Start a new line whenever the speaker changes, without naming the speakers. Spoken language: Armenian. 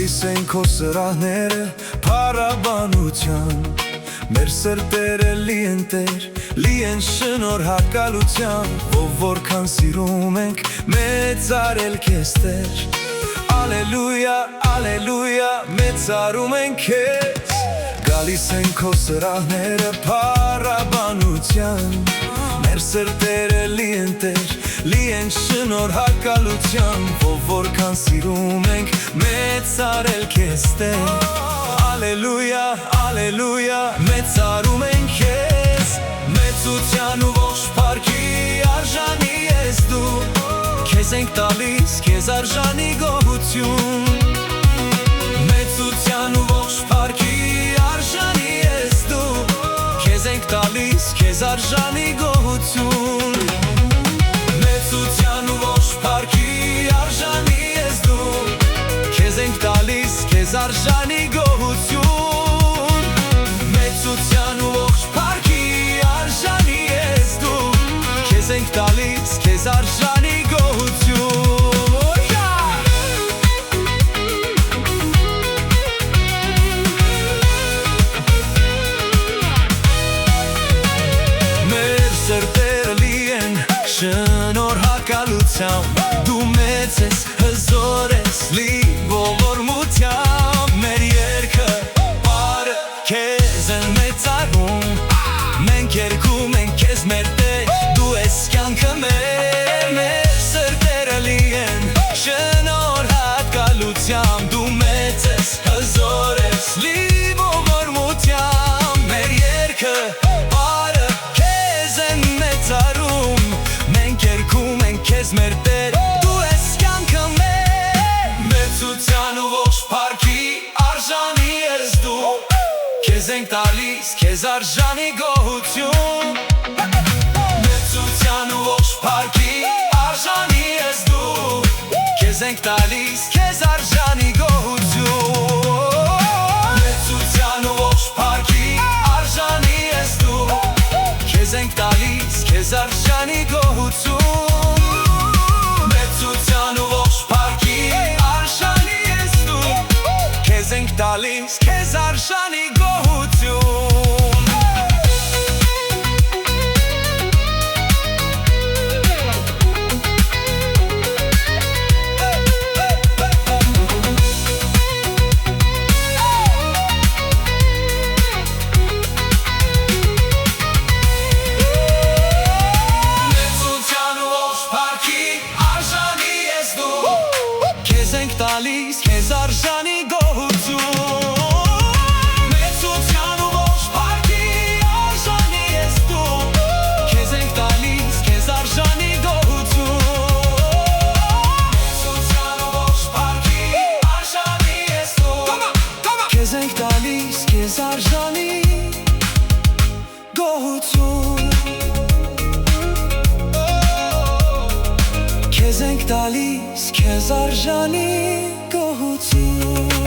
Գալիս են քո սրահները փառաբանության, մեր սրտերը լի են Տեր, լի են շնորհակալությամբ, ով որքան սիրում ենք մեծարել քեզ Տեր։ Ալելույա, ալելույա, մեծարում ենք քեզ։ Գալիս են քո սրահները փառաբանության, մեր սրտերը լի են Տեր, լի են շնորհակալությամբ, ով որքան սիրում ենք մեծարել քեզ Տեր։ Ալելույա, ալելույա, մեծարում ենք քեզ, մեծության ու ողջ փառքի արժանի ես դու, քեզ ենք տալիս, քեզ արժանի գոհություն, մեծության ու ողջ փառքի արժանի ես դու, քեզ ենք տալիս, քեզ արժանի գոհություն, մեծության ու ողջ փառքի արժանի ես դու, քեզ ենք տալիս, քեզ արժանի գոհություն, մեծության ու ողջ փառքի արժանի ես դու, քեզ ենք տալիս, քեզ արժանի գոհություն։ Մեր սրտերը լի են շնորհակալությամբ, դու մեծ ես, հզոր ես, լի ողորմությամբ, մեր երգը պարը քեզ են մեծարում, մենք երգում ենք քեզ մեր Տեր, դու ես կյանքը մեր, մեր սրտերը լի են շնորհակալությամբ, դու մեծ ես, հզոր ես, լի ողորմությամբ, մեր երգը պարը քեզ են մեծարում, մենք երգում ենք քեզ մեր Տեր, դու ես կյանքը մեր, մեծության ու ողջ փառքի արժանի ես դու, քեզ ենք տալիս, քեզ արժանի գոհություն, մեծության ու ողջ փառքի արժանի ես դու, քեզ ենք տալիս, քեզ արժանի գոհություն, մեծության ու ողջ փառքի արժանի ես դու, քեզ ենք տալիս, քեզ արժանի գոհություն, մեծության ու ողջ փառքի արժանի ես դու, քեզ ենք տալիս, քեզ արժանի գոհություն։ Քեզ ենք տալիս, քեզ արժանի գոհություն, մեծության ու ողջ փառքի արժանի ես դու, քեզ ենք տալիս, քեզ արժանի գոհություն, մեծության ու ողջ փառքի արժանի ես դու, քեզ ենք տալիս, քեզ արժանի գոհություն, քեզ ենք տալիս, քեզ արժանի գոհություն։